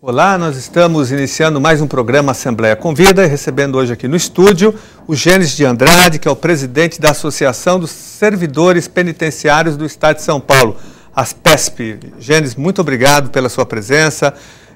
Olá, nós estamos iniciando mais um programa Assembleia Convida, recebendo hoje aqui no estúdio o Gênesis de Andrade, que é o presidente da Associação dos Servidores Penitenciários do Estado de São Paulo, ASPESP. Gênesis, muito obrigado pela sua presença.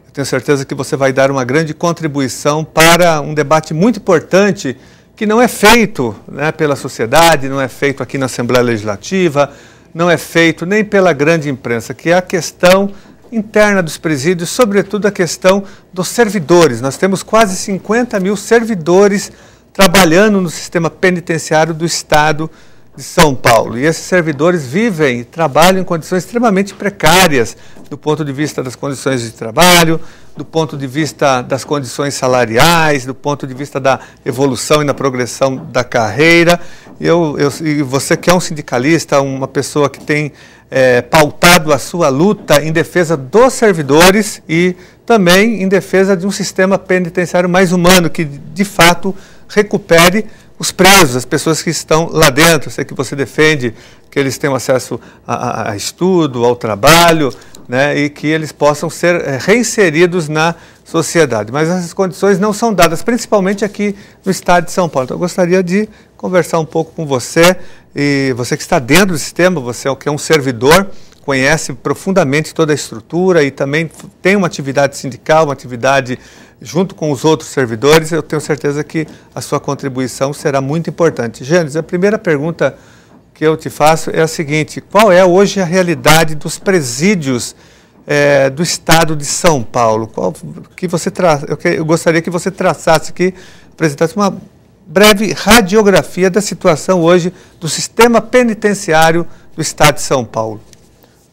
Eu tenho certeza que você vai dar uma grande contribuição para um debate muito importante que não é feito, né, pela sociedade, não é feito aqui na Assembleia Legislativa, não é feito nem pela grande imprensa, que é a questão interna dos presídios, sobretudo a questão dos servidores. Nós temos quase 50 mil servidores trabalhando no sistema penitenciário do Estado de São Paulo. E esses servidores vivem e trabalham em condições extremamente precárias, do ponto de vista das condições de trabalho, do ponto de vista das condições salariais, do ponto de vista da evolução e da progressão da carreira. E você que é um sindicalista, uma pessoa que tem pautado a sua luta em defesa dos servidores e também em defesa de um sistema penitenciário mais humano, que de fato recupere os presos, as pessoas que estão lá dentro. Sei que você defende que eles tenham acesso a estudo, ao trabalho, né, e que eles possam ser reinseridos na sociedade. Mas essas condições não são dadas, principalmente aqui no Estado de São Paulo. Então eu gostaria de conversar um pouco com você, e você que está dentro do sistema, você que é um servidor, conhece profundamente toda a estrutura e também tem uma atividade sindical, uma atividade junto com os outros servidores. Eu tenho certeza que a sua contribuição será muito importante. Gênesis, a primeira pergunta que eu te faço é a seguinte: qual é hoje a realidade dos presídios do Estado de São Paulo? Eu gostaria que você traçasse aqui, apresentasse uma breve radiografia da situação hoje do sistema penitenciário do Estado de São Paulo.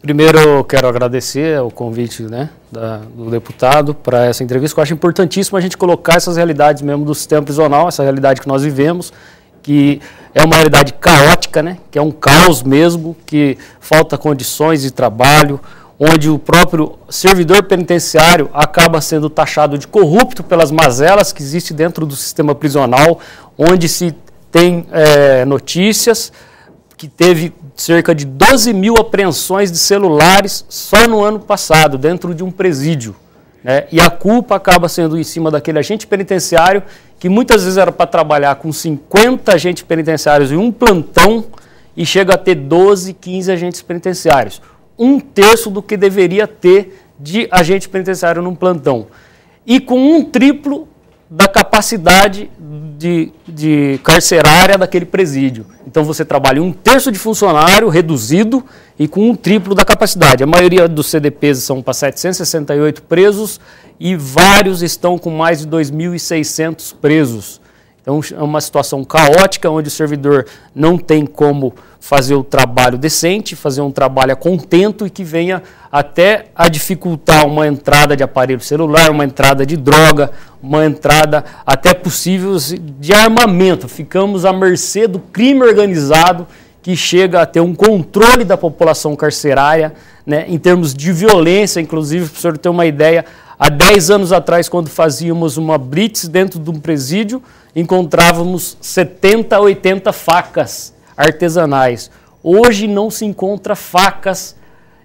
Primeiro, eu quero agradecer o convite, né, do deputado para essa entrevista, que eu acho importantíssimo a gente colocar essas realidades mesmo do sistema prisional, essa realidade que nós vivemos, que é uma realidade caótica, né, que é um caos mesmo, que falta condições de trabalho, onde o próprio servidor penitenciário acaba sendo taxado de corrupto pelas mazelas que existem dentro do sistema prisional, onde se tem notícias que teve cerca de 12 mil apreensões de celulares só no ano passado, dentro de um presídio, né? E a culpa acaba sendo em cima daquele agente penitenciário, que muitas vezes era para trabalhar com 50 agentes penitenciários em um plantão, e chega a ter 12, 15 agentes penitenciários. Um terço do que deveria ter de agente penitenciário num plantão. E com um triplo da capacidade de carcerária daquele presídio. Então você trabalha um terço de funcionário reduzido e com um triplo da capacidade. A maioria dos CDPs são para 768 presos e vários estão com mais de 2.600 presos. Então é uma situação caótica, onde o servidor não tem como fazer o trabalho decente, fazer um trabalho a contento, e que venha até a dificultar uma entrada de aparelho celular, uma entrada de droga, uma entrada até possível de armamento. Ficamos à mercê do crime organizado, que chega a ter um controle da população carcerária, né, em termos de violência. Inclusive, para o senhor ter uma ideia, há 10 anos atrás, quando fazíamos uma blitz dentro de um presídio, encontrávamos 70 a 80 facas artesanais. Hoje não se encontra facas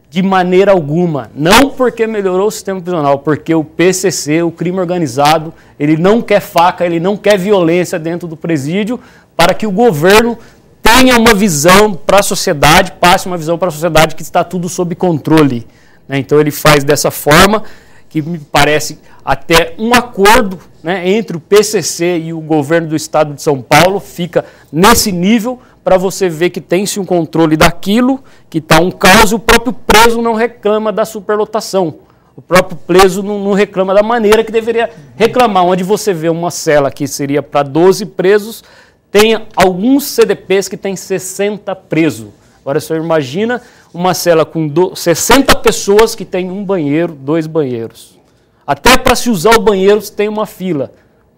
de maneira alguma. Não porque melhorou o sistema prisional, porque o PCC, o crime organizado, ele não quer faca, ele não quer violência dentro do presídio, para que o governo tenha uma visão para a sociedade, passe uma visão para a sociedade que está tudo sob controle, né? Então ele faz dessa forma, que me parece até um acordo, né, entre o PCC e o governo do Estado de São Paulo, fica nesse nível, para você ver que tem-se um controle daquilo, que está um caos, e o próprio preso não reclama da superlotação. O próprio preso não reclama da maneira que deveria reclamar, onde você vê uma cela que seria para 12 presos, tem alguns CDPs que tem 60 presos. Agora, o senhor imagina uma cela com 60 pessoas que tem um banheiro, 2 banheiros. Até para se usar o banheiro tem uma fila.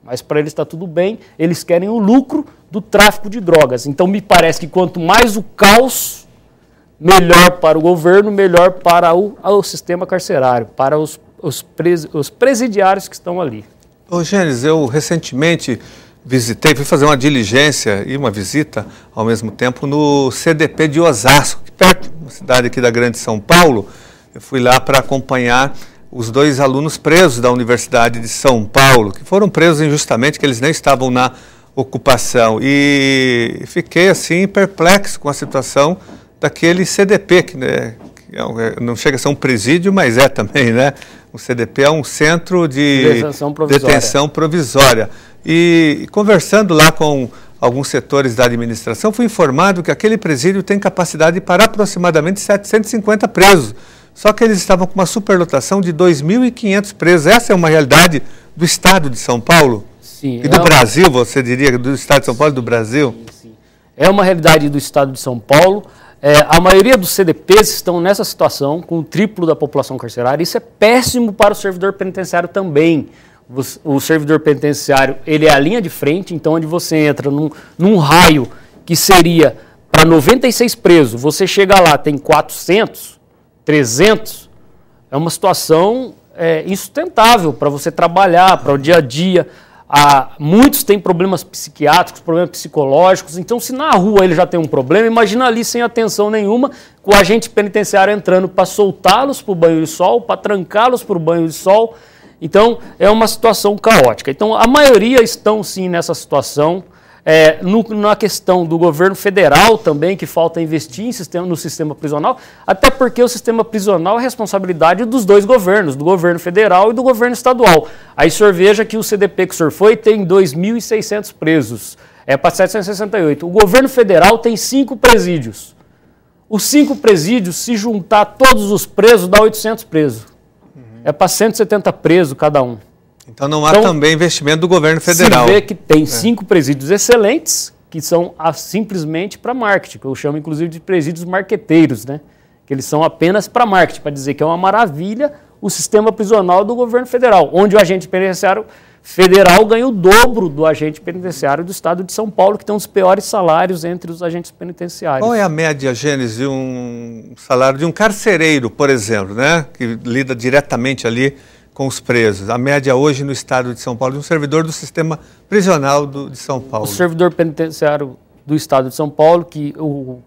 Mas para eles está tudo bem, eles querem o lucro do tráfico de drogas. Então me parece que quanto mais o caos, melhor para o governo, melhor para o sistema carcerário, para os presidiários que estão ali. Ô Gênesis, eu recentemente fui fazer uma diligência e uma visita ao mesmo tempo no CDP de Osasco, perto da cidade aqui da Grande São Paulo. Eu fui lá para acompanhar os 2 alunos presos da Universidade de São Paulo, que foram presos injustamente, que eles nem estavam na ocupação. E fiquei assim perplexo com a situação daquele CDP, que, né, não chega a ser um presídio, mas é também, né? O CDP é um centro de detenção provisória. E conversando lá com alguns setores da administração, fui informado que aquele presídio tem capacidade para aproximadamente 750 presos. Só que eles estavam com uma superlotação de 2.500 presos. Essa é uma realidade do estado de São Paulo? Sim. E do Brasil, você diria, do estado de São Paulo e do Brasil? Sim. É uma realidade do estado de São Paulo. A maioria dos CDPs estão nessa situação, com o triplo da população carcerária. Isso é péssimo para o servidor penitenciário também. O servidor penitenciário, ele é a linha de frente, então onde você entra num raio que seria para 96 presos, você chega lá, tem 400, 300, é uma situação insustentável para você trabalhar, para o dia a dia. Muitos têm problemas psiquiátricos, problemas psicológicos, então se na rua ele já tem um problema, imagina ali sem atenção nenhuma, com o agente penitenciário entrando para soltá-los para o banho de sol, para trancá-los para o banho de sol. Então é uma situação caótica. Então a maioria estão sim nessa situação. Na questão do governo federal também, que falta investir no sistema prisional, até porque o sistema prisional é responsabilidade dos 2 governos, do governo federal e do governo estadual. Aí o senhor veja que o CDP que o senhor foi tem 2.600 presos, para 768. O governo federal tem 5 presídios. Os 5 presídios, se juntar todos os presos, dá 800 presos. Para 170 presos cada um. Então não há também investimento do governo federal. Se vê que tem 5 presídios excelentes, que são simplesmente para marketing, que eu chamo inclusive de presídios marqueteiros, né? Que eles são apenas para marketing, para dizer que é uma maravilha o sistema prisional do governo federal, onde o agente penitenciário federal ganha o dobro do agente penitenciário do estado de São Paulo, que tem um dos piores salários entre os agentes penitenciários. Qual é a média, Gênesis, de um salário de um carcereiro, por exemplo, né? Que lida diretamente ali com os presos? A média hoje no estado de São Paulo de um servidor do sistema prisional de São Paulo. O servidor penitenciário do estado de São Paulo, que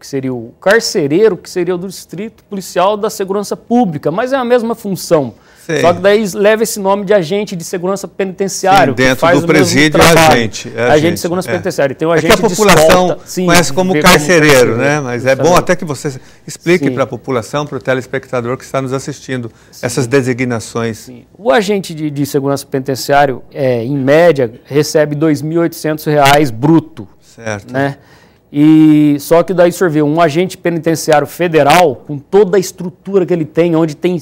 seria o carcereiro, que seria o do distrito policial da segurança pública, mas é a mesma função. Sei. Só que daí leva esse nome de agente de segurança penitenciário. Sim, dentro do presídio é agente. Agente de segurança penitenciária. Tem um agente que a população conhece como carcereiro, né? Mas é bom até que você explique para a população, para o telespectador que está nos assistindo, essas designações. Sim. O agente de segurança penitenciário, em média, recebe R$ 2.800 bruto. Certo. Né? E só que daí o senhor vê um agente penitenciário federal, com toda a estrutura que ele tem, onde tem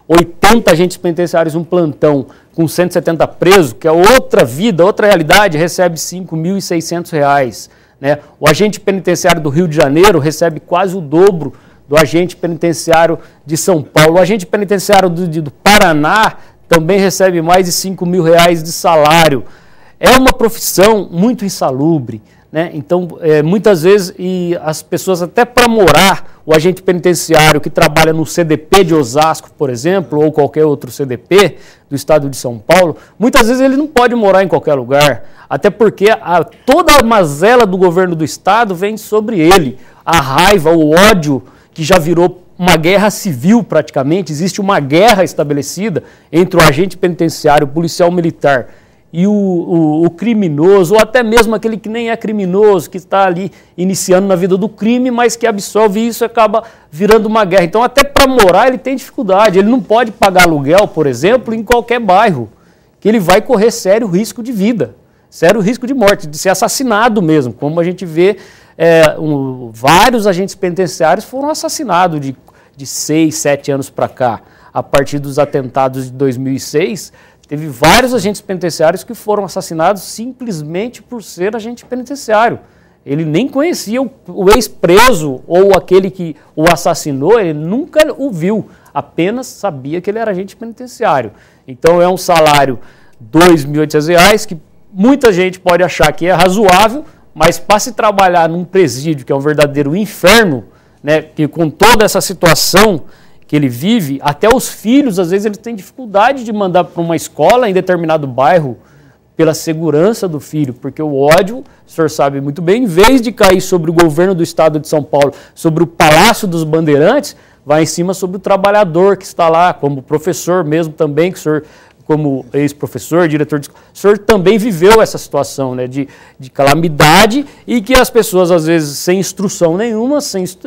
80 agentes penitenciários, um plantão com 170 presos, que é outra vida, outra realidade, recebe R$ 5.600. Né? O agente penitenciário do Rio de Janeiro recebe quase o dobro do agente penitenciário de São Paulo. O agente penitenciário do Paraná também recebe mais de R$ 5.000 de salário. É uma profissão muito insalubre. Né? Então, muitas vezes, as pessoas, até para morar, o agente penitenciário que trabalha no CDP de Osasco, por exemplo, ou qualquer outro CDP do estado de São Paulo, muitas vezes ele não pode morar em qualquer lugar, até porque toda a mazela do governo do estado vem sobre ele. A raiva, o ódio, que já virou uma guerra civil praticamente, existe uma guerra estabelecida entre o agente penitenciário, o policial militar e o criminoso, ou até mesmo aquele que nem é criminoso, que está ali iniciando na vida do crime, mas que absorve isso e acaba virando uma guerra. Então, até para morar, ele tem dificuldade. Ele não pode pagar aluguel, por exemplo, em qualquer bairro, que ele vai correr sério risco de vida, sério risco de morte, de ser assassinado mesmo, como a gente vê, vários agentes penitenciários foram assassinados de 6, 7 anos para cá. A partir dos atentados de 2006, teve vários agentes penitenciários que foram assassinados simplesmente por ser agente penitenciário. Ele nem conhecia o ex-preso ou aquele que o assassinou, ele nunca o viu, apenas sabia que ele era agente penitenciário. Então é um salário R$ 2.800 que muita gente pode achar que é razoável, mas para se trabalhar num presídio, que é um verdadeiro inferno, né, que com toda essa situação que ele vive, até os filhos, às vezes, eles têm dificuldade de mandar para uma escola em determinado bairro pela segurança do filho, porque o ódio, o senhor sabe muito bem, em vez de cair sobre o governo do estado de São Paulo, sobre o Palácio dos Bandeirantes, vai em cima sobre o trabalhador que está lá, como professor mesmo também, que o senhor, como ex-professor, diretor de escola, o senhor também viveu essa situação, né, de calamidade, e que as pessoas, às vezes, sem instrução nenhuma,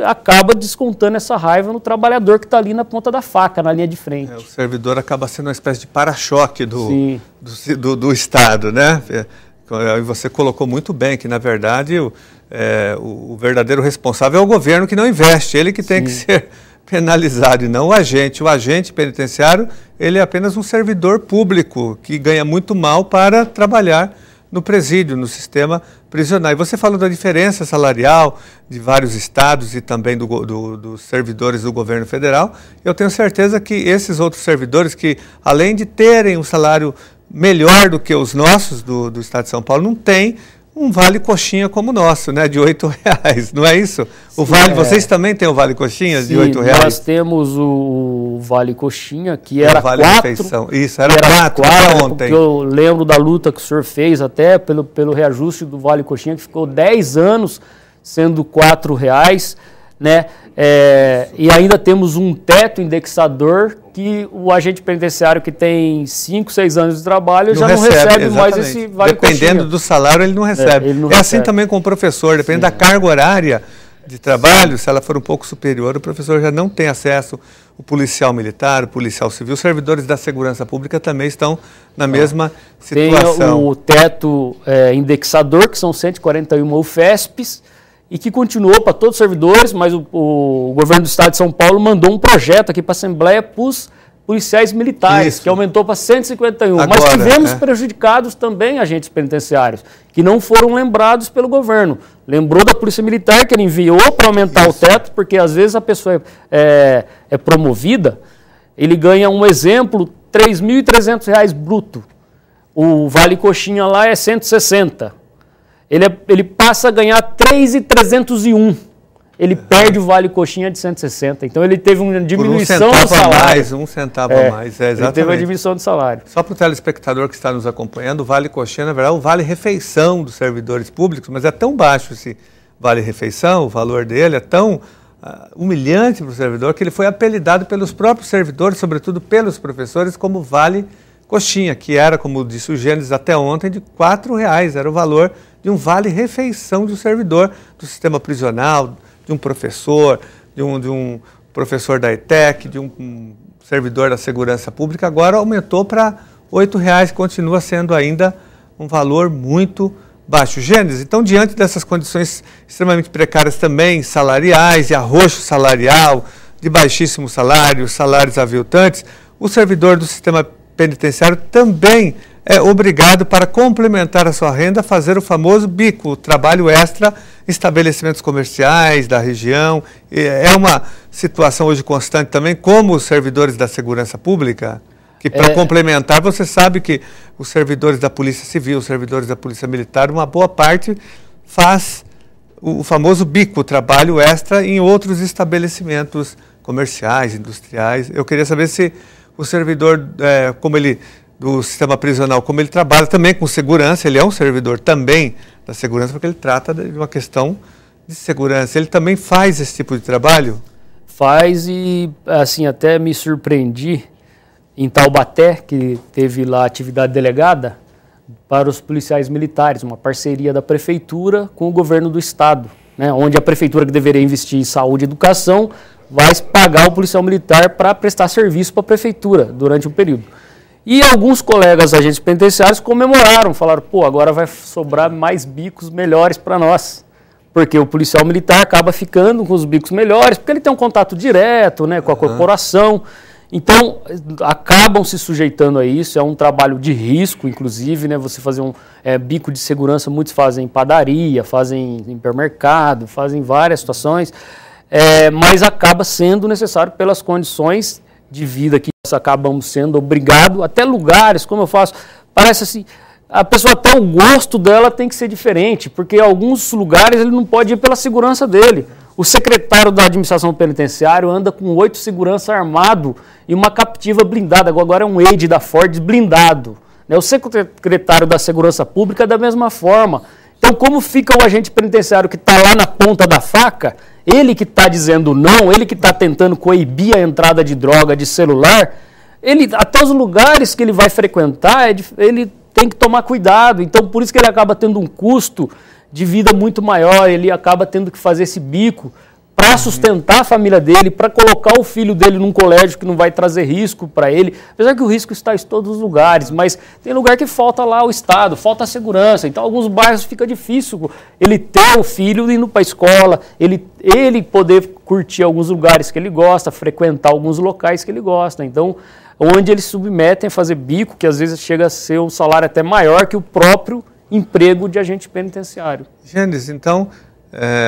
acaba descontando essa raiva no trabalhador que está ali na ponta da faca, na linha de frente. O servidor acaba sendo uma espécie de para-choque do Estado, né? E você colocou muito bem que, na verdade, o verdadeiro responsável é o governo que não investe, ele que tem que ser penalizado e não o agente. O agente penitenciário, ele é apenas um servidor público que ganha muito mal para trabalhar no presídio, no sistema prisional. E você falou da diferença salarial de vários estados e também dos servidores do governo federal. Eu tenho certeza que esses outros servidores que, além de terem um salário melhor do que os nossos do estado de São Paulo, não têm um vale coxinha como o nosso, né, de R$8, não é isso? O vale, vocês também têm o vale coxinha de R$8? Nós temos o vale coxinha, que era vale 4. Refeição. Isso, era 4 ontem. Porque eu lembro da luta que o senhor fez até pelo reajuste do vale coxinha, que ficou 10 anos sendo R$4, né? E ainda temos um teto indexador que o agente penitenciário que tem 5, 6 anos de trabalho já não recebe mais esse vale coxinha. Dependendo do salário, ele não recebe. Assim também com o professor, dependendo da carga horária de trabalho, se ela for um pouco superior, o professor já não tem acesso. O policial militar, o policial civil, os servidores da segurança pública também estão na mesma situação. Tem o teto indexador, que são 141 UFESPs, e que continuou para todos os servidores, mas o governo do estado de São Paulo mandou um projeto aqui para a Assembleia para os policiais militares, que aumentou para 151. Agora, mas tivemos prejudicados também agentes penitenciários, que não foram lembrados pelo governo. Lembrou da Polícia Militar, que ele enviou para aumentar o teto, porque às vezes a pessoa é promovida, ele ganha, um exemplo, R$ 3.300 bruto. O vale coxinha lá é 160. Ele passa a ganhar 3.301. Ele perde o vale coxinha de 160. Então ele teve uma diminuição do salário. Um centavo a mais, exatamente. Ele teve uma diminuição do salário. Só para o telespectador que está nos acompanhando, o vale coxinha, na verdade, é o vale refeição dos servidores públicos, mas é tão baixo esse vale refeição, o valor dele é tão humilhante para o servidor, que ele foi apelidado pelos próprios servidores, sobretudo pelos professores, como vale coxinha, que era, como disse o Gênesis até ontem, de R$4, era o valor de um vale-refeição de um servidor do sistema prisional, de um professor, de um professor da ETEC, de um servidor da segurança pública. Agora aumentou para R$8, continua sendo ainda um valor muito baixo. Gênesis, então, diante dessas condições extremamente precárias também, salariais, de arroxo salarial, de baixíssimo salário, salários aviltantes, o servidor do sistema penitenciário também é obrigado, para complementar a sua renda, a fazer o famoso bico, o trabalho extra em estabelecimentos comerciais da região. É uma situação hoje constante também, como os servidores da segurança pública, que para complementar, você sabe que os servidores da Polícia Civil, os servidores da Polícia Militar, uma boa parte faz o famoso bico, o trabalho extra em outros estabelecimentos comerciais, industriais. Eu queria saber se o servidor, do sistema prisional, como ele trabalha também com segurança, ele é um servidor também da segurança, porque ele trata de uma questão de segurança. Ele também faz esse tipo de trabalho? Faz, e assim, até me surpreendi em Taubaté, que teve lá atividade delegada para os policiais militares, uma parceria da prefeitura com o governo do estado, né, onde a prefeitura, que deveria investir em saúde e educação, vai pagar o policial militar para prestar serviço para a prefeitura durante um período. E alguns colegas agentes penitenciários comemoraram, falaram, pô, agora vai sobrar mais bicos melhores para nós. Porque o policial militar acaba ficando com os bicos melhores, porque ele tem um contato direto, né, com a corporação. Então, acabam se sujeitando a isso, é um trabalho de risco, inclusive, né, você fazer um bico de segurança, muitos fazem em padaria, fazem em hipermercado, fazem várias situações, mas acaba sendo necessário pelas condições de vida que nós acabamos sendo obrigados, até lugares, como eu faço, parece assim, a pessoa, até o gosto dela tem que ser diferente, porque em alguns lugares ele não pode ir pela segurança dele. O secretário da administração penitenciária anda com 8 seguranças armados e uma captiva blindada, agora é um aide da Ford blindado. O secretário da segurança pública da mesma forma. Então, como fica o agente penitenciário que está lá na ponta da faca, ele que está dizendo não, ele que está tentando coibir a entrada de droga, de celular, até os lugares que ele vai frequentar, ele tem que tomar cuidado. Então, por isso que ele acaba tendo um custo de vida muito maior, ele acaba tendo que fazer esse bico para sustentar a família dele, para colocar o filho dele num colégio que não vai trazer risco para ele. Apesar que o risco está em todos os lugares, mas tem lugar que falta lá o Estado, falta a segurança. Então, alguns bairros fica difícil ele ter o filho indo para a escola, ele poder curtir alguns lugares que ele gosta, frequentar alguns locais que ele gosta. Então, onde eles submetem a fazer bico, que às vezes chega a ser um salário até maior que o próprio emprego de agente penitenciário. Gênesis, então,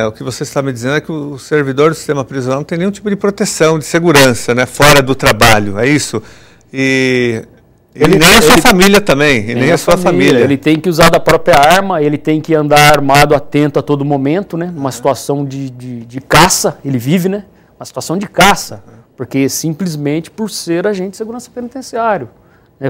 o que você está me dizendo é que o servidor do sistema prisional não tem nenhum tipo de proteção, de segurança, né, fora do trabalho, é isso? E nem a sua família também, e nem a sua família. Ele tem que usar da própria arma, ele tem que andar armado, atento a todo momento, né, numa situação de caça, ele vive, né, uma situação de caça, porque simplesmente por ser agente de segurança penitenciário.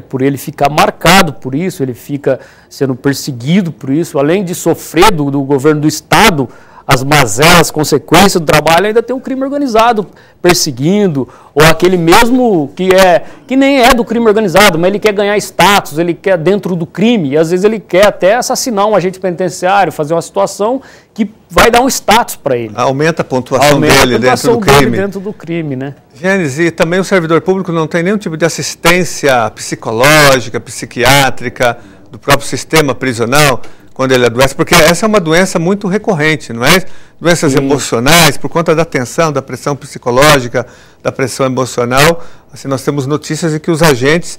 Por ele ficar marcado por isso, ele fica sendo perseguido por isso, além de sofrer do governo do Estado as mazelas, as consequências do trabalho, ainda tem um crime organizado perseguindo, ou aquele mesmo que nem é do crime organizado, mas ele quer ganhar status, ele quer dentro do crime, e às vezes ele quer até assassinar um agente penitenciário, fazer uma situação que vai dar um status para ele. Aumenta a pontuação dele dentro do crime, né? Gênesis, e também o servidor público não tem nenhum tipo de assistência psicológica, psiquiátrica, do próprio sistema prisional, quando ele adoece, porque essa é uma doença muito recorrente, não é? Doenças emocionais, por conta da tensão, da pressão psicológica, da pressão emocional. Assim, nós temos notícias de que os agentes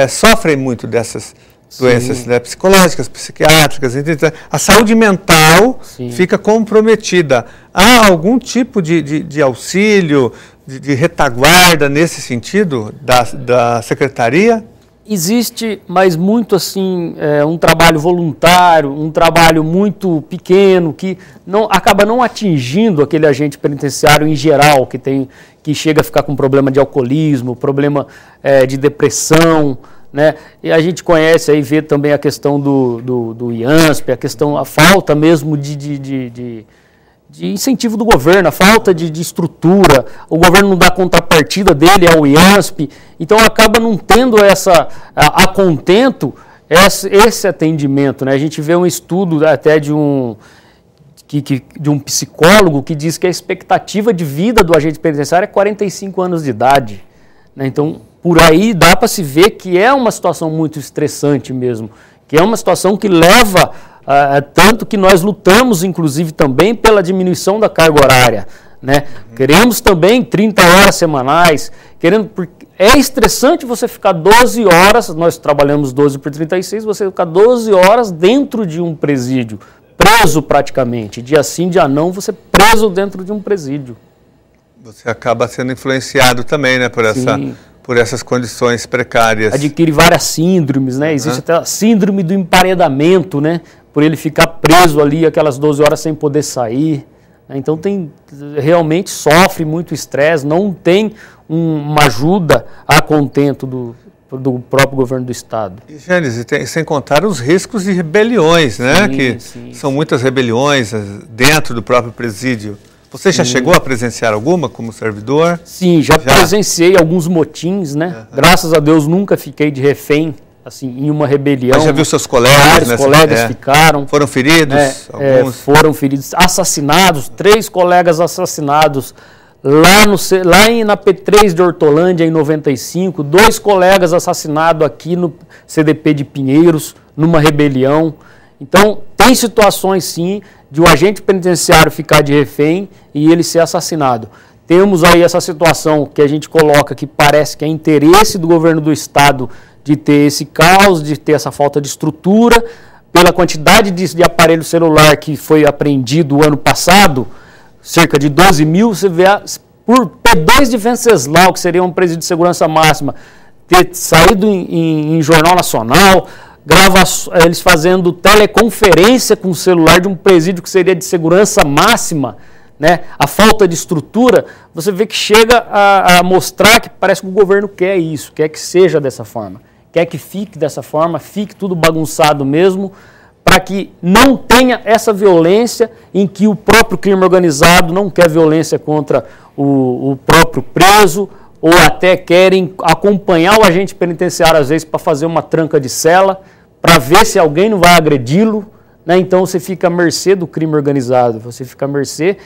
sofrem muito dessas doenças, né, psicológicas, psiquiátricas. Então, a saúde mental fica comprometida. Há algum tipo de auxílio, de retaguarda nesse sentido da Secretaria? Existe, mas muito assim, um trabalho voluntário, um trabalho muito pequeno, que acaba não atingindo aquele agente penitenciário em geral, que chega a ficar com problema de alcoolismo, problema de depressão, né? E a gente conhece aí, vê também a questão do IANSP, a falta mesmo de incentivo do governo, a falta de estrutura, o governo não dá contrapartida dele ao IANSP, então acaba não tendo a contento esse atendimento, né? A gente vê um estudo até de um psicólogo que diz que a expectativa de vida do agente penitenciário é 45 anos de idade, né? Então, por aí dá para se ver que é uma situação muito estressante mesmo, que é uma situação que leva tanto que nós lutamos, inclusive, também pela diminuição da carga horária, né? Queremos também 30 horas semanais, porque é estressante você ficar 12 horas, nós trabalhamos 12 por 36, você ficar 12 horas dentro de um presídio, preso praticamente, dia sim, dia não, você preso dentro de um presídio. Você acaba sendo influenciado também, né, por essas condições precárias. Adquire várias síndromes, né? Existe até a síndrome do emparedamento, né? Por ele ficar preso ali aquelas 12 horas sem poder sair. Então realmente sofre muito estresse, não tem uma ajuda a contento do próprio governo do Estado. E, Gênesis, sem contar os riscos de rebeliões, né? São muitas rebeliões dentro do próprio presídio. Você já chegou a presenciar alguma como servidor? Sim, já presenciei alguns motins, né? Graças a Deus nunca fiquei de refém, assim, em uma rebelião. Mas já viu seus colegas? Vários colegas ficaram. Foram feridos? Alguns? Foram feridos, assassinados, 3 colegas assassinados lá na P3 de Hortolândia em 95, 2 colegas assassinados aqui no CDP de Pinheiros, numa rebelião. Então, tem situações sim de um agente penitenciário ficar de refém e ele ser assassinado. Temos aí essa situação que a gente coloca que parece que é interesse do governo do Estado de ter esse caos, de ter essa falta de estrutura, pela quantidade de aparelho celular que foi apreendido o ano passado, cerca de 12 mil, você vê por P2 de Venceslau, que seria um presídio de segurança máxima, ter saído em Jornal Nacional, eles fazendo teleconferência com o celular de um presídio que seria de segurança máxima, né? A falta de estrutura, você vê que chega a mostrar que parece que o governo quer isso, quer que seja dessa forma, quer que fique dessa forma, fique tudo bagunçado mesmo, para que não tenha essa violência em que o próprio crime organizado não quer violência contra o próprio preso, ou até querem acompanhar o agente penitenciário, às vezes, para fazer uma tranca de cela, para ver se alguém não vai agredi-lo, né? Então você fica à mercê do crime organizado, você fica à mercê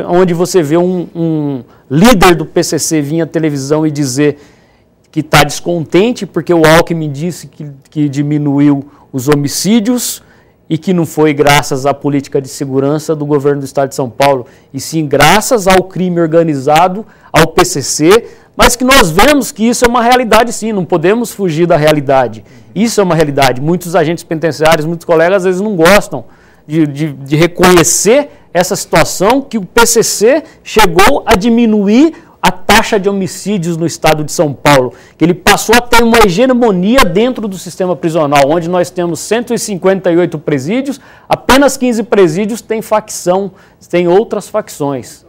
onde você vê um líder do PCC vir à televisão e dizer que está descontente porque o Alckmin disse que diminuiu os homicídios e que não foi graças à política de segurança do governo do Estado de São Paulo, e sim graças ao crime organizado, ao PCC, mas que nós vemos que isso é uma realidade sim, não podemos fugir da realidade. Isso é uma realidade. Muitos agentes penitenciários, muitos colegas, às vezes não gostam de reconhecer essa situação que o PCC chegou a diminuir a taxa de homicídios no estado de São Paulo, que ele passou a ter uma hegemonia dentro do sistema prisional, onde nós temos 158 presídios, apenas 15 presídios têm facção, têm outras facções.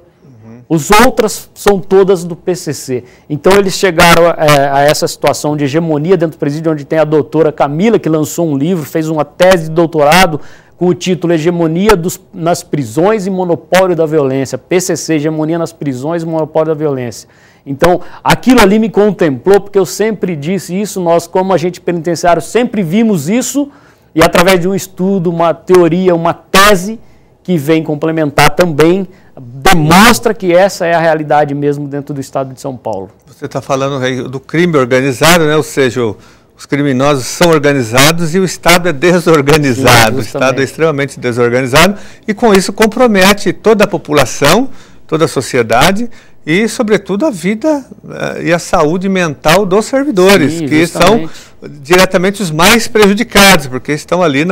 Os outras são todas do PCC. Então eles chegaram a essa situação de hegemonia dentro do presídio, onde tem a doutora Camila, que lançou um livro, fez uma tese de doutorado com o título Hegemonia nas prisões e monopólio da violência. PCC, hegemonia nas prisões e monopólio da violência. Então, aquilo ali me contemplou, porque eu sempre disse isso, nós como agente penitenciário sempre vimos isso, e através de um estudo, uma teoria, uma tese, que vem complementar também, demonstra que essa é a realidade mesmo dentro do estado de São Paulo. Você está falando aí do crime organizado, né? Ou seja, os criminosos são organizados e o Estado é desorganizado. Sim, o Estado é extremamente desorganizado e com isso compromete toda a população, toda a sociedade e, sobretudo, a vida e a saúde mental dos servidores, sim, que são diretamente os mais prejudicados, porque estão ali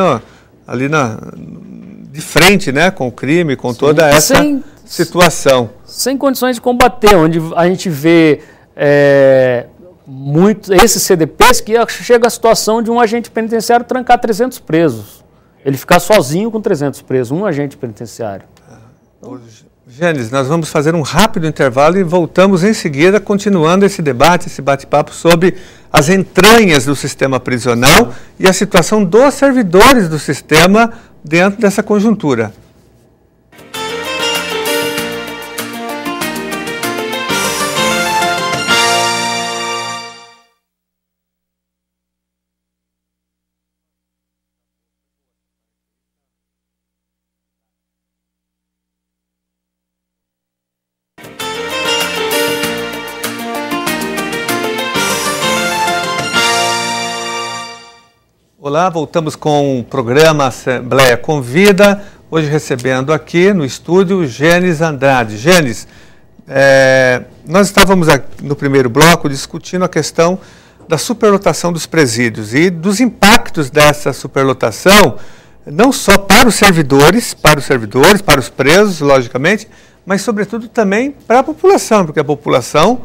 de frente, né, com o crime, com toda essa situação. Sem condições de combater, onde a gente vê esses CDPs que chega à situação de um agente penitenciário trancar 300 presos. Ele ficar sozinho com 300 presos, um agente penitenciário. Gênesis, nós vamos fazer um rápido intervalo e voltamos em seguida, continuando esse debate, esse bate-papo sobre as entranhas do sistema prisional e a situação dos servidores do sistema dentro dessa conjuntura. Olá, voltamos com o programa Assembleia Convida, hoje recebendo aqui no estúdio Gênesis Andrade. Gênesis, nós estávamos no primeiro bloco discutindo a questão da superlotação dos presídios e dos impactos dessa superlotação, não só para os servidores, para os presos, logicamente, mas sobretudo também para a população, porque a população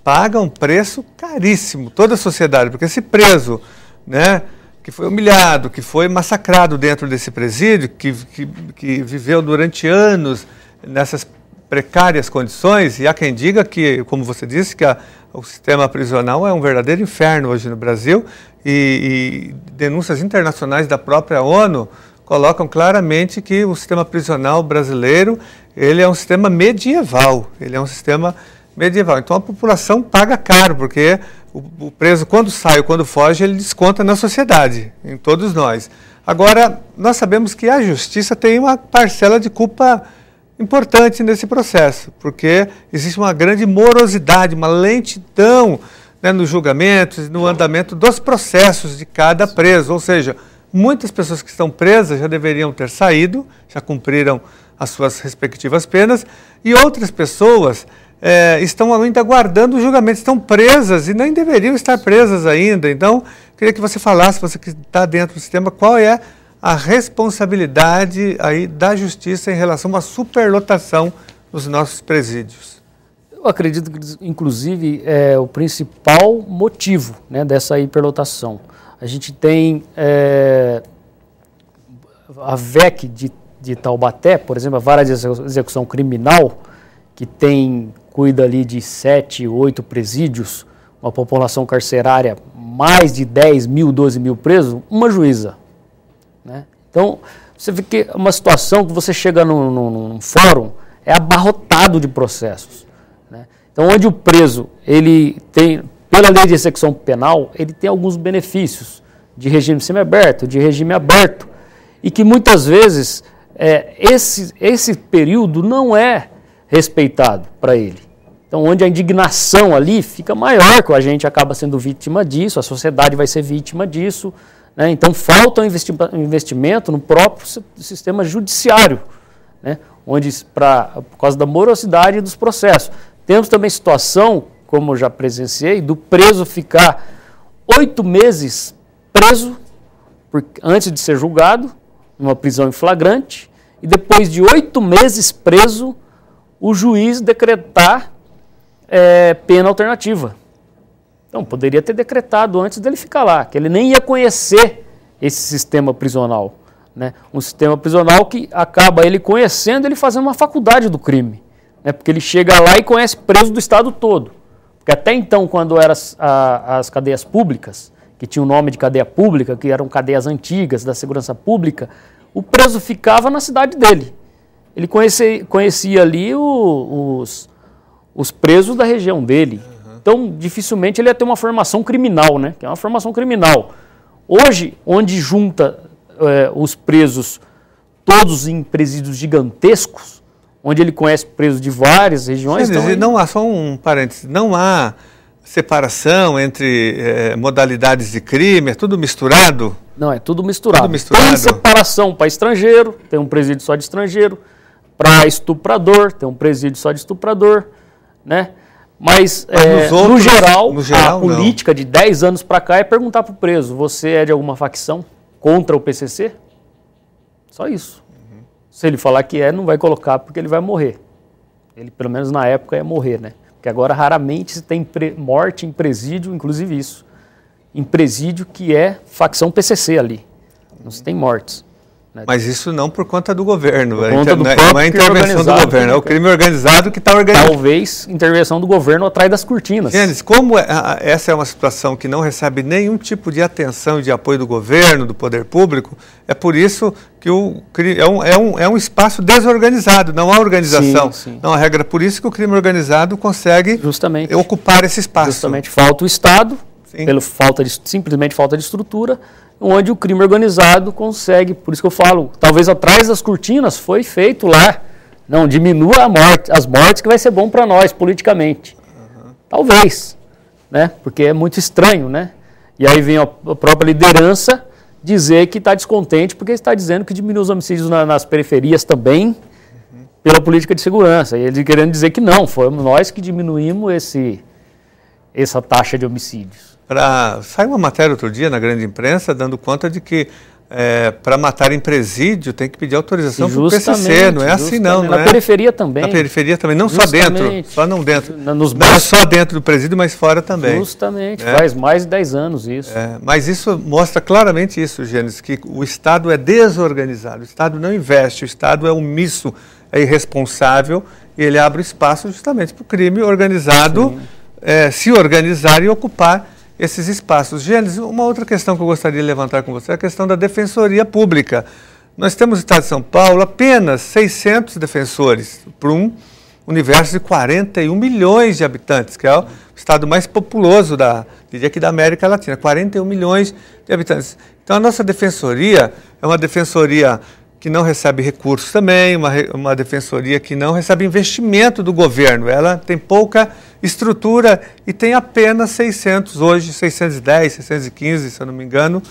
paga um preço caríssimo, toda a sociedade, porque esse preso, né, que foi humilhado, que foi massacrado dentro desse presídio, que viveu durante anos nessas precárias condições, e há quem diga que, como você disse, que o sistema prisional é um verdadeiro inferno hoje no Brasil, e denúncias internacionais da própria ONU colocam claramente que o sistema prisional brasileiro, ele é um sistema medieval, Então a população paga caro, porque o preso, quando sai ou quando foge, ele desconta na sociedade, em todos nós. Agora, nós sabemos que a justiça tem uma parcela de culpa importante nesse processo, porque existe uma grande morosidade, uma lentidão, né, nos julgamentos, no andamento dos processos de cada preso. Ou seja, muitas pessoas que estão presas já deveriam ter saído, já cumpriram as suas respectivas penas, e outras pessoas estão ainda aguardando o julgamento, estão presas e nem deveriam estar presas ainda. Então, queria que você falasse, você que está dentro do sistema, qual é a responsabilidade aí da justiça em relação à superlotação nos nossos presídios. Eu acredito que, inclusive, é o principal motivo, né, dessa hiperlotação. A gente tem a VEC de Taubaté, por exemplo, a Vara de Execução Criminal, que cuida ali de 7, 8 presídios, uma população carcerária, mais de 10 mil, 12 mil presos, uma juíza. Né? Então, você vê que é uma situação que você chega num fórum, é abarrotado de processos, né? Então, onde o preso, ele tem, pela lei de execução penal, ele tem alguns benefícios de regime semiaberto, de regime aberto, e que muitas vezes esse período não é respeitado para ele. Então, onde a indignação ali fica maior, que a gente acaba sendo vítima disso, a sociedade vai ser vítima disso, né? Então, falta um investimento no próprio sistema judiciário, né? Onde, por causa da morosidade dos processos. Temos também situação, como eu já presenciei, do preso ficar 8 meses preso antes de ser julgado, numa prisão em flagrante, e depois de 8 meses preso, o juiz decretar pena alternativa. Então, poderia ter decretado antes dele ficar lá, que ele nem ia conhecer esse sistema prisional, né? Um sistema prisional que acaba ele conhecendo, ele fazendo uma faculdade do crime, né? Porque ele chega lá e conhece preso do estado todo. Porque até então, quando eram as cadeias públicas, que tinha o nome de cadeia pública, que eram cadeias antigas da segurança pública, o preso ficava na cidade dele. Ele conhecia ali os presos da região dele. Então, dificilmente ele ia ter uma formação criminal, né? Que é uma formação criminal. Hoje, onde junta os presos todos em presídios gigantescos, onde ele conhece presos de várias regiões... Então, não há, só um parênteses, não há separação entre modalidades de crime, é tudo misturado? Não, é tudo misturado. Tudo misturado. Tem separação para estrangeiro, tem um presídio só de estrangeiro, para estuprador, tem um presídio só de estuprador, né? Mas no geral, a política não. De 10 anos para cá é perguntar para o preso, você é de alguma facção contra o PCC? Só isso. Se ele falar que não vai colocar porque ele vai morrer. Ele, pelo menos na época, ia morrer, né? Porque agora raramente se tem morte em presídio, inclusive isso. Em presídio que é facção PCC ali. Não se tem mortes. Né? Mas isso não por conta do governo. Por conta do não é intervenção do governo, é o crime organizado que está organizado. Talvez intervenção do governo atrás das cortinas. Gênesis, como essa é uma situação que não recebe nenhum tipo de atenção e de apoio do governo, do poder público, é por isso que é um espaço desorganizado, não há organização, sim. Não há regra. Por isso que o crime organizado consegue ocupar esse espaço. Justamente falta o Estado, simplesmente falta de estrutura, onde o crime organizado consegue, por isso que eu falo, talvez atrás das cortinas foi feito lá, não, diminua as mortes que vai ser bom para nós politicamente. Talvez, né? Porque é muito estranho, né? E aí vem a própria liderança dizer que está descontente porque está dizendo que diminui os homicídios nas periferias também pela política de segurança. E ele querendo dizer que não, fomos nós que diminuímos essa taxa de homicídios. Saiu uma matéria outro dia na grande imprensa dando conta de que para matar em presídio tem que pedir autorização para o PCC, não é assim não. Na periferia também. Na periferia também, não só dentro, só não dentro. Não só dentro do presídio, mas fora também. Justamente, faz mais de 10 anos isso. Mas isso mostra claramente isso, Gênesis, que o Estado é desorganizado, o Estado não investe, o Estado é omisso, é irresponsável e ele abre espaço justamente para o crime organizado se organizar e ocupar esses espaços. Gênesis, uma outra questão que eu gostaria de levantar com você é a questão da Defensoria Pública. Nós temos no Estado de São Paulo apenas 600 defensores para um universo de 41 milhões de habitantes, que é o estado mais populoso diria que da América Latina, 41 milhões de habitantes. Então a nossa defensoria é uma defensoria que não recebe recursos também, uma defensoria que não recebe investimento do governo. Ela tem pouca estrutura e tem apenas 600, hoje 610, 615, se eu não me engano,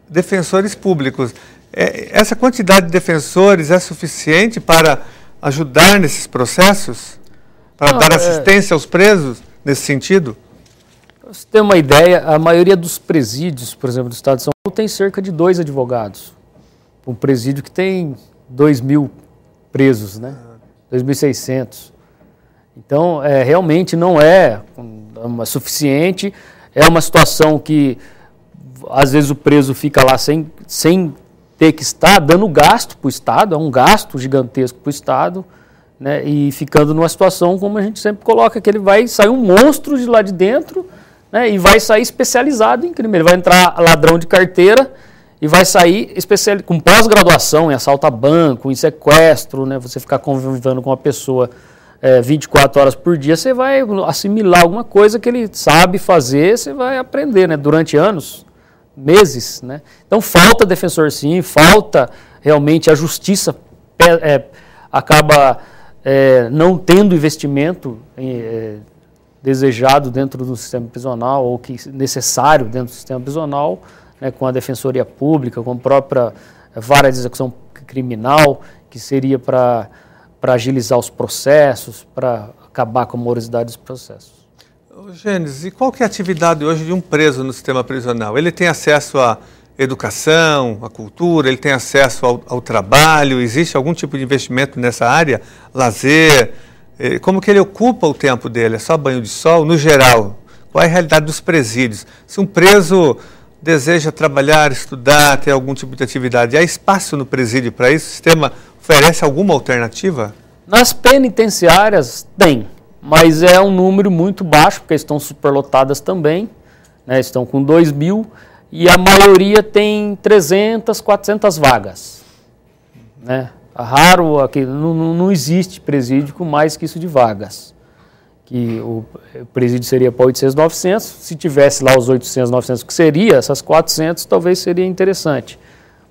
defensores públicos. Essa quantidade de defensores é suficiente para ajudar nesses processos? Para dar assistência aos presos nesse sentido? Para você ter uma ideia, a maioria dos presídios, por exemplo, do Estado de São Paulo, tem cerca de 2 advogados. Um presídio que tem 2.000 presos, né? 2.600. Então, realmente não é suficiente. É uma situação que, às vezes, o preso fica lá sem ter que estar dando gasto para o Estado, é um gasto gigantesco para o Estado, né? E ficando numa situação, como a gente sempre coloca, que ele vai sair um monstro de lá de dentro, né? E vai sair especializado em crime. Ele vai entrar ladrão de carteira e vai sair com pós-graduação em assalto a banco, em sequestro, né? Você ficar convivendo com uma pessoa 24 horas por dia, você vai assimilar alguma coisa que ele sabe fazer, você vai aprender, né? Durante anos, meses, né? Então falta defensor sim, falta realmente a justiça acaba não tendo investimento desejado dentro do sistema prisional ou que necessário dentro do sistema prisional, né, com a defensoria pública, com a própria vara de execução criminal, que seria para agilizar os processos, para acabar com a morosidade dos processos. Gênesis, e qual que é a atividade hoje de um preso no sistema prisional? Ele tem acesso à educação, à cultura, ele tem acesso ao trabalho, existe algum tipo de investimento nessa área? Lazer? Como que ele ocupa o tempo dele? É só banho de sol? No geral, qual é a realidade dos presídios? Se um preso deseja trabalhar, estudar, ter algum tipo de atividade, há espaço no presídio para isso? O sistema oferece alguma alternativa? Nas penitenciárias tem, mas é um número muito baixo, porque estão superlotadas também, né, estão com 2.000, e a maioria tem 300, 400 vagas, né? Raro, aqui, não existe presídio com mais que isso de vagas. Que o presídio seria para 800, 900, se tivesse lá os 800, 900 que seria, essas 400 talvez seria interessante.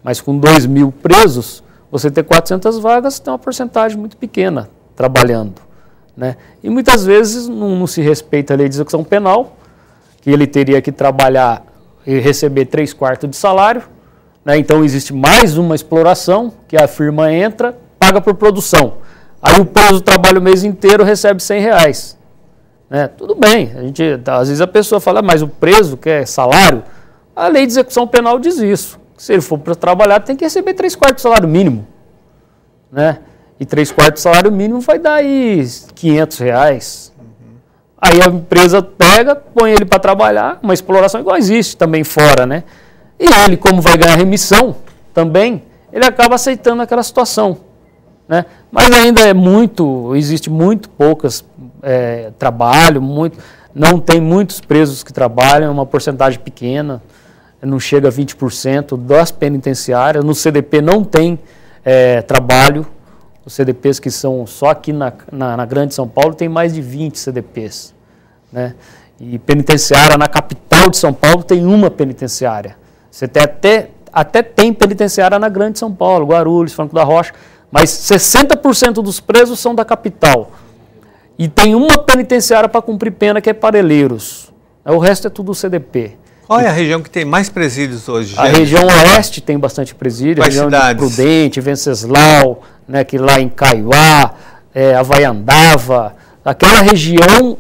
Mas com 2.000 presos, você ter 400 vagas, tem uma porcentagem muito pequena trabalhando, né? E muitas vezes não se respeita a lei de execução penal, que ele teria que trabalhar e receber 3/4 de salário, né? Então existe mais uma exploração, que a firma entra, paga por produção. Aí o preso trabalha o mês inteiro, recebe R$100. Né? Tudo bem, às vezes a pessoa fala, mas o preso quer salário? A lei de execução penal diz isso. Se ele for para trabalhar, tem que receber 3/4 do salário mínimo. Né? E 3/4 do salário mínimo vai dar aí R$500. Aí a empresa pega, põe ele para trabalhar, uma exploração igual existe também fora, né? E ele, como vai ganhar remissão também, ele acaba aceitando aquela situação, né? Mas ainda existe muito poucas trabalho, não tem muitos presos que trabalham, é uma porcentagem pequena, não chega a 20% das penitenciárias. No CDP não tem trabalho. Os CDPs que são só aqui na Grande São Paulo tem mais de 20 CDPs, né? E penitenciária na capital de São Paulo tem uma penitenciária. Você tem até tem penitenciária na Grande São Paulo, Guarulhos, Franco da Rocha, mas 60% dos presos são da capital. E tem uma penitenciária para cumprir pena, que é Parelheiros. O resto é tudo CDP. Qual é a região que tem mais presídios hoje? A região oeste tem bastante presídio, a região cidades? De Prudente, Venceslau, né, que lá em Caiuá, Havaiandava, aquela região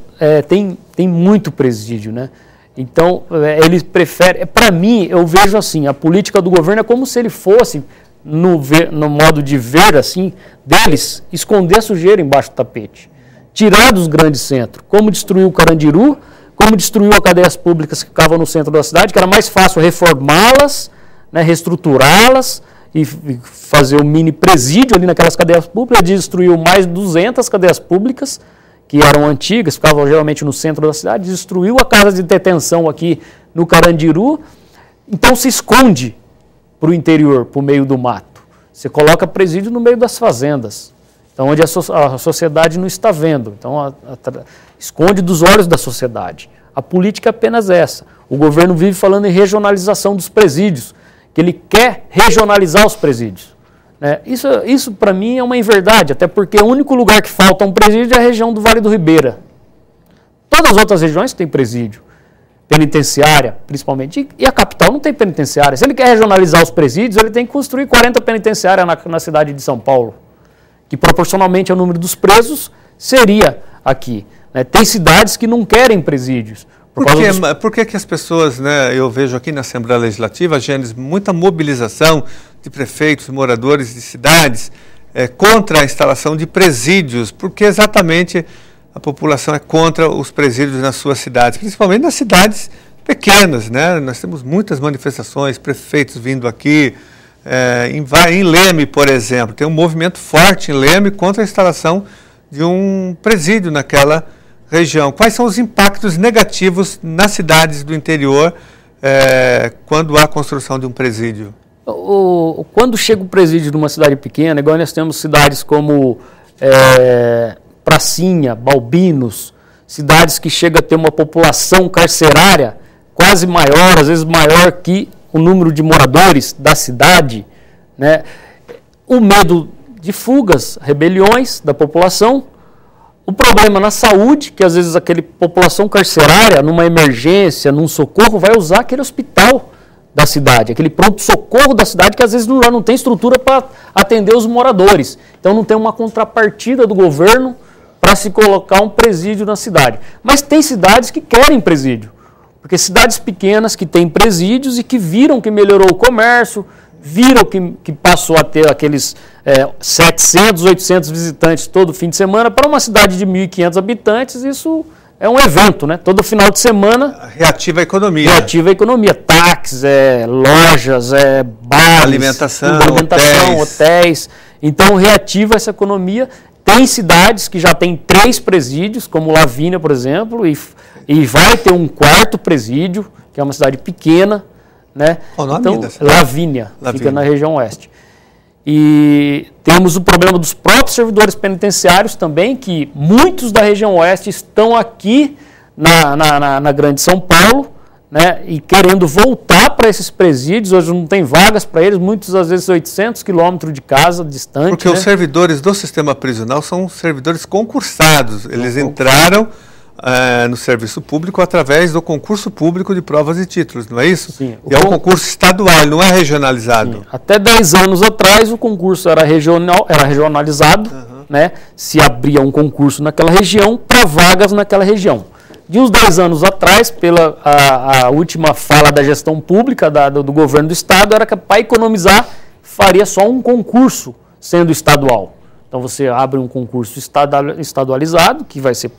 tem muito presídio, né? Então, eles preferem... Para mim, eu vejo assim, a política do governo é como se ele fosse, no modo de ver assim, deles, esconder a sujeira embaixo do tapete. Tirar dos grandes centros, como destruiu o Carandiru, como destruiu as cadeias públicas que ficavam no centro da cidade, que era mais fácil reformá-las, né, reestruturá-las e fazer um mini presídio ali naquelas cadeias públicas. Destruiu mais de 200 cadeias públicas, que eram antigas, ficavam geralmente no centro da cidade, destruiu a casa de detenção aqui no Carandiru, então se esconde para o interior, para o meio do mato. Você coloca presídio no meio das fazendas, então onde a sociedade não está vendo, então esconde dos olhos da sociedade. A política é apenas essa. O governo vive falando em regionalização dos presídios, que ele quer regionalizar os presídios. Isso para mim é uma inverdade, até porque o único lugar que falta um presídio é a região do Vale do Ribeira. Todas as outras regiões têm presídio, penitenciária principalmente, e a capital não tem penitenciária. Se ele quer regionalizar os presídios, ele tem que construir 40 penitenciárias na cidade de São Paulo, que proporcionalmente ao número dos presos seria aqui. Né? Tem cidades que não querem presídios. Por que as pessoas, né, eu vejo aqui na Assembleia Legislativa, Gênesis, muita mobilização de prefeitos, moradores de cidades contra a instalação de presídios? Porque exatamente a população é contra os presídios nas suas cidades, principalmente nas cidades pequenas, né? Nós temos muitas manifestações, prefeitos vindo aqui, em Leme, por exemplo, tem um movimento forte em Leme contra a instalação de um presídio naquela região. Quais são os impactos negativos nas cidades do interior quando há a construção de um presídio? Quando chega o presídio numa cidade pequena, igual nós temos cidades como Pracinha, Balbinos, cidades que chegam a ter uma população carcerária quase maior, às vezes maior que o número de moradores da cidade, né? O medo de fugas, rebeliões da população, o problema na saúde, que às vezes aquela população carcerária, numa emergência, num socorro, vai usar aquele hospital da cidade, aquele pronto-socorro da cidade, que às vezes não tem estrutura para atender os moradores. Então não tem uma contrapartida do governo para se colocar um presídio na cidade. Mas tem cidades que querem presídio, porque cidades pequenas que têm presídios e que viram que melhorou o comércio, viram que passou a ter aqueles 700, 800 visitantes todo fim de semana. Para uma cidade de 1.500 habitantes, isso é um evento, né? Todo final de semana... Reativa a economia. Reativa a economia. Táxis, lojas, bares... Alimentação, hotéis. Então, reativa essa economia. Tem cidades que já têm 3 presídios, como Lavínia, por exemplo, e vai ter um 4º presídio, que é uma cidade pequena, né? Qual o nome então, dessa? Lavínia, fica na região oeste. E temos o problema dos próprios servidores penitenciários também, que muitos da região oeste estão aqui na Grande São Paulo, né? E querendo voltar para esses presídios. Hoje não tem vagas para eles, muitos às vezes 800 quilômetros de casa distante. Porque os servidores do sistema prisional são servidores concursados. Eles entraram no serviço público através do concurso público de provas e títulos, não é isso? Sim. E é um concurso estadual, não é regionalizado. Sim. Até 10 anos atrás o concurso era regionalizado, né? Se abria um concurso naquela região para vagas naquela região. De uns 10 anos atrás, pela a última fala da gestão pública do governo do estado, era que para economizar faria só um concurso sendo estadual. Então você abre um concurso estadualizado, que vai ser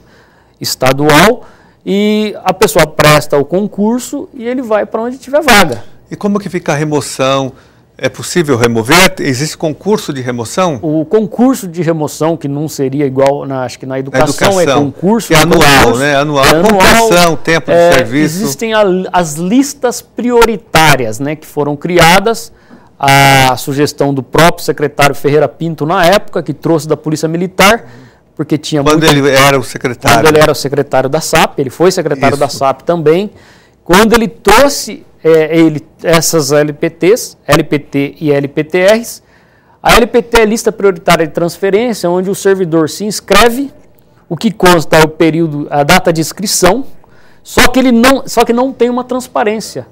estadual, e a pessoa presta o concurso e ele vai para onde tiver vaga. E como que fica a remoção? É possível remover? Existe concurso de remoção? O concurso de remoção, que não seria igual, acho que na educação é concurso. Que é anual, né? Anual, pontuação, tempo de serviço. Existem as listas prioritárias, né, que foram criadas, a sugestão do próprio secretário Ferreira Pinto na época, que trouxe da Polícia Militar, porque tinha Quando ele era o secretário. Quando ele era o secretário da SAP, ele foi secretário da SAP também. Quando ele trouxe essas LPTs, LPT e LPTRs, a LPT é lista prioritária de transferência, onde o servidor se inscreve, o que consta é o período, a data de inscrição, só que não tem uma transparência.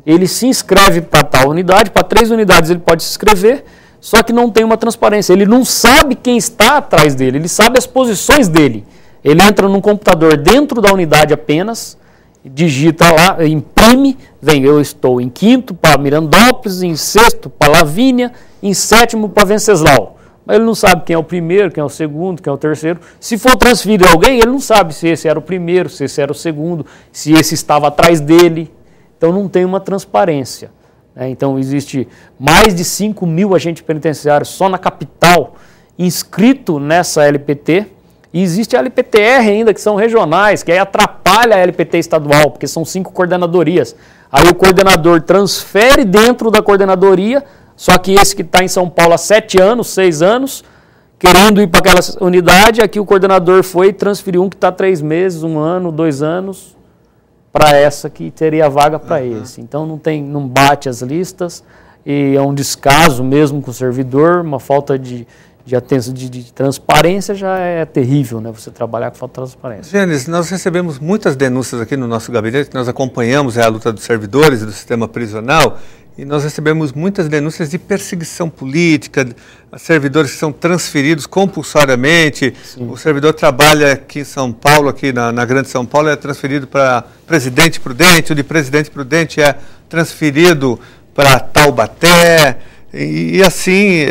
Ele se inscreve para tal unidade, para 3 unidades ele pode se inscrever, só que não tem uma transparência. Ele não sabe quem está atrás dele, ele sabe as posições dele. Ele entra num computador dentro da unidade apenas, digita lá, imprime, eu estou em 5º para Mirandópolis, em 6º para Lavínia, em 7º para Venceslau. Mas ele não sabe quem é o primeiro, quem é o segundo, quem é o terceiro. Se for transferido alguém, ele não sabe se esse era o primeiro, se esse era o segundo, se esse estava atrás dele. Então não tem uma transparência. Então existe mais de 5.000 agentes penitenciários só na capital inscrito nessa LPT. E existe a LPTR ainda, que são regionais, que aí atrapalha a LPT estadual, porque são 5 coordenadorias. Aí o coordenador transfere dentro da coordenadoria, só que esse que está em São Paulo há 7 anos, 6 anos, querendo ir para aquela unidade, aqui o coordenador foi e transferiu um que está 3 meses, 1 ano, 2 anos, para essa que teria vaga para esse. Então não bate as listas, e é um descaso mesmo com o servidor, uma falta de atenção, de transparência já é terrível, né? Você trabalhar com falta de transparência. Gênesis, nós recebemos muitas denúncias aqui no nosso gabinete, nós acompanhamos a luta dos servidores do sistema prisional, e nós recebemos muitas denúncias de perseguição política, servidores que são transferidos compulsoriamente. Sim. O servidor trabalha aqui em São Paulo, aqui na Grande São Paulo, é transferido para Presidente Prudente, o de Presidente Prudente é transferido para Taubaté. E assim,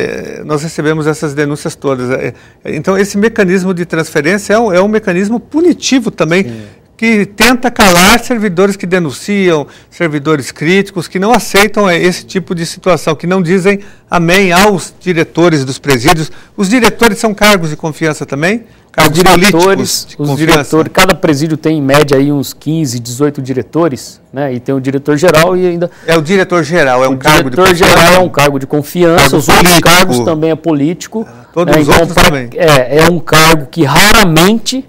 nós recebemos essas denúncias todas. Então, esse mecanismo de transferência é um mecanismo punitivo também, sim, que tenta calar servidores que denunciam, servidores críticos, que não aceitam esse tipo de situação, que não dizem amém aos diretores dos presídios. Os diretores são cargos de confiança também? cargos políticos de os diretores, cada presídio tem em média aí uns 15, 18 diretores, né? E tem o diretor-geral e ainda... É o diretor-geral, é um cargo de confiança? O diretor-geral é um cargo de confiança, cargo os outros político. cargos também é político. Todos os outros também. É um cargo que raramente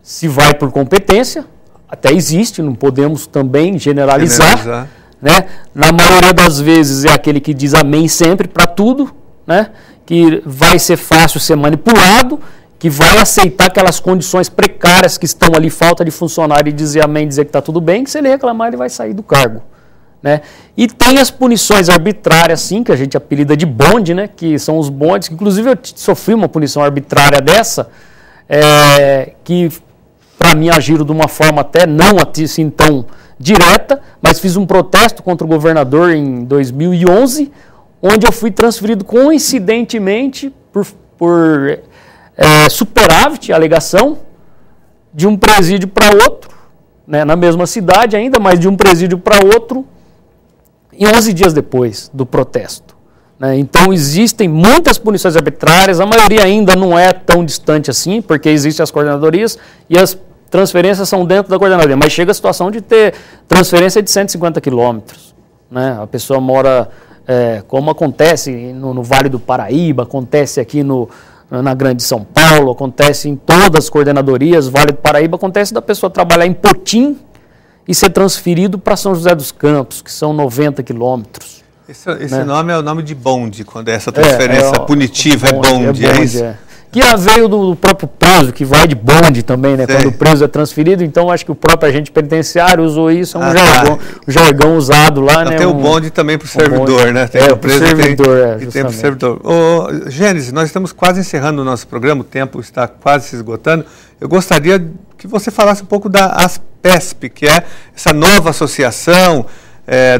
se vai por competência, até existe, não podemos também generalizar. Né? Na maioria das vezes é aquele que diz amém sempre para tudo, né? Que vai ser fácil ser manipulado, que vai aceitar aquelas condições precárias que estão ali, falta de funcionário, e dizer amém, dizer que está tudo bem, que se ele reclamar ele vai sair do cargo. Né? E tem as punições arbitrárias, sim, que a gente apelida de bonde, né? Que são os bondes, inclusive eu sofri uma punição arbitrária dessa, que para mim agiram de uma forma até não assim tão direta, mas fiz um protesto contra o governador em 2011, onde eu fui transferido coincidentemente por superávit, alegação, de um presídio para outro, né, na mesma cidade ainda, mas de um presídio para outro, em 11 dias depois do protesto. Né? Então existem muitas punições arbitrárias, a maioria ainda não é tão distante assim, porque existem as coordenadorias e as transferências são dentro da coordenadoria, mas chega a situação de ter transferência de 150 quilômetros. Né? A pessoa mora, como acontece no Vale do Paraíba, acontece aqui na Grande São Paulo, acontece em todas as coordenadorias, Vale do Paraíba, acontece da pessoa trabalhar em Potim e ser transferido para São José dos Campos, que são 90 quilômetros. Esse nome é o nome de bonde, quando é essa transferência punitiva, bonde, é isso? Que veio do próprio preso, que vai de bonde também, né? Quando o preso é transferido, então acho que o próprio agente penitenciário usou isso, é um jargão usado lá, né? Tem o bonde também para o servidor, né? Tem o preso e tem para o servidor. Gênesis, nós estamos quase encerrando o nosso programa, o tempo está quase se esgotando. Eu gostaria que você falasse um pouco da ASPESP, que é essa nova associação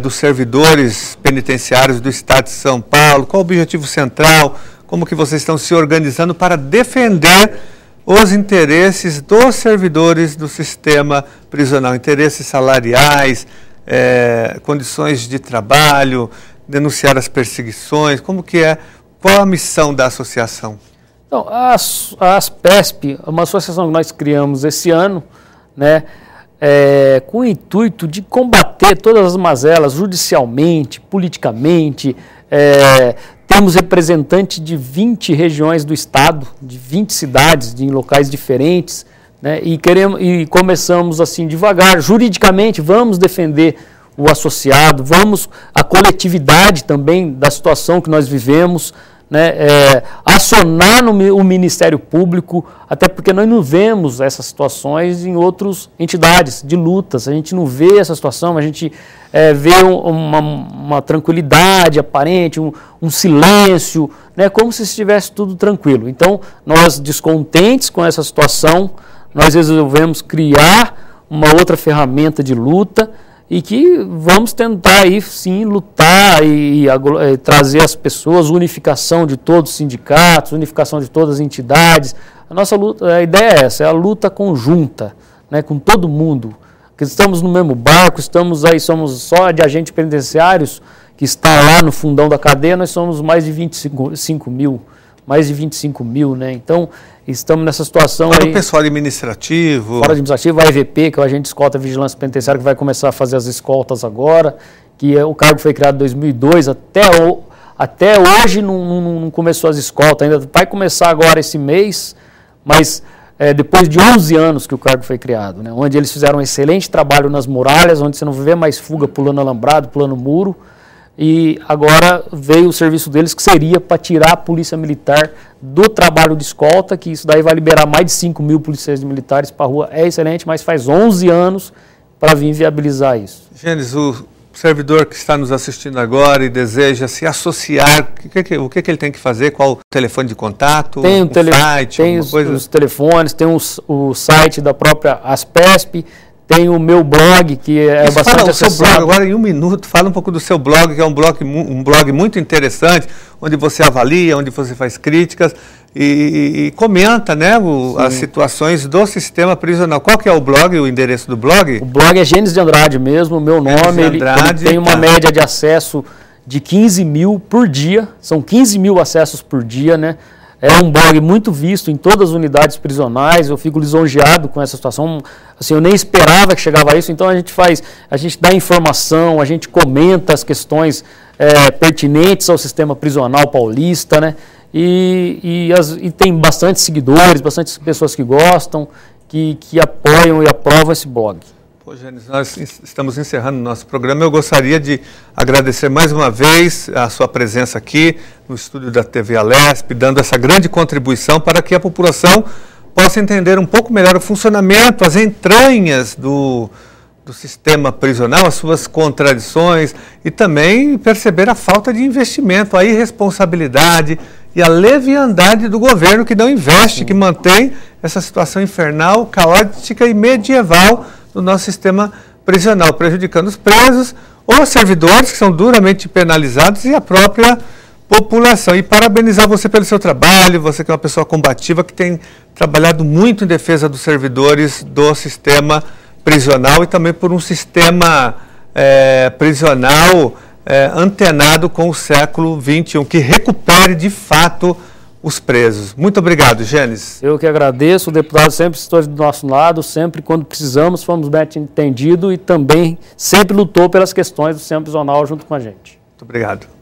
dos servidores penitenciários do Estado de São Paulo. Qual o objetivo central? Como que vocês estão se organizando para defender os interesses dos servidores do sistema prisional, interesses salariais, condições de trabalho, denunciar as perseguições, qual a missão da associação? Então, a ASPESP é uma associação que nós criamos esse ano, né, com o intuito de combater todas as mazelas judicialmente, politicamente. Temos representantes de 20 regiões do estado, de 20 cidades, em locais diferentes, né? E começamos assim devagar, juridicamente, vamos defender o associado, a coletividade também da situação que nós vivemos, né? Acionar o Ministério Público, até porque nós não vemos essas situações em outras entidades de lutas, a gente não vê essa situação, a gente vê uma tranquilidade aparente, um silêncio, né? Como se estivesse tudo tranquilo. Então, nós descontentes com essa situação, nós resolvemos criar uma outra ferramenta de luta, e que vamos tentar aí sim lutar e trazer as pessoas, unificação de todos os sindicatos, unificação de todas as entidades. A nossa luta, a ideia é essa, é a luta conjunta, né, com todo mundo. Porque estamos no mesmo barco, somos só de agentes penitenciários que está lá no fundão da cadeia, nós somos mais de 25 mil, né? Então, estamos nessa situação Fora aí. O pessoal administrativo. Fora administrativo, a EVP, que é o agente de escolta Vigilância Penitenciária, que vai começar a fazer as escoltas agora, o cargo foi criado em 2002, até hoje não começou as escoltas, ainda vai começar agora esse mês, mas depois de 11 anos que o cargo foi criado, né? Onde eles fizeram um excelente trabalho nas muralhas, onde você não vê mais fuga pulando alambrado, pulando muro. E agora veio o serviço deles, que seria para tirar a polícia militar do trabalho de escolta, que isso daí vai liberar mais de 5 mil policiais militares para a rua. É excelente, mas faz 11 anos para vir viabilizar isso. Gênesis, o servidor que está nos assistindo agora e deseja se associar, o que ele tem que fazer? Qual o telefone de contato? Tem site? Tem os telefones, tem o site da própria ASPESP, tem o meu blog, que é bastante acessado. O seu blog, agora em um minuto, fala um pouco do seu blog, que é um blog muito interessante, onde você avalia, onde você faz críticas e comenta, né, as situações do sistema prisional. Qual que é o blog, o endereço do blog? O blog é Gênesis de Andrade mesmo, o meu nome, ele tem uma média de acesso de 15 mil por dia, são 15 mil acessos por dia, né? É um blog muito visto em todas as unidades prisionais, eu fico lisonjeado com essa situação, assim, eu nem esperava que chegava a isso, então a gente dá informação, a gente comenta as questões pertinentes ao sistema prisional paulista, né? E tem bastante seguidores, bastante pessoas que gostam, que apoiam e aprovam esse blog. Pô, Gênesis, nós estamos encerrando o nosso programa. Eu gostaria de agradecer mais uma vez a sua presença aqui no estúdio da TV Alesp, dando essa grande contribuição para que a população possa entender um pouco melhor o funcionamento, as entranhas do sistema prisional, as suas contradições e também perceber a falta de investimento, a irresponsabilidade e a leviandade do governo que não investe, que mantém essa situação infernal, caótica e medieval do nosso sistema prisional, prejudicando os presos ou os servidores que são duramente penalizados e a própria população. E parabenizar você pelo seu trabalho, você que é uma pessoa combativa, que tem trabalhado muito em defesa dos servidores do sistema prisional e também por um sistema prisional antenado com o século XXI, que recupere de fato os presos. Muito obrigado, Gênesis. Eu que agradeço, o deputado sempre esteve do nosso lado, sempre quando precisamos fomos bem entendidos e também sempre lutou pelas questões do sistema prisional junto com a gente. Muito obrigado.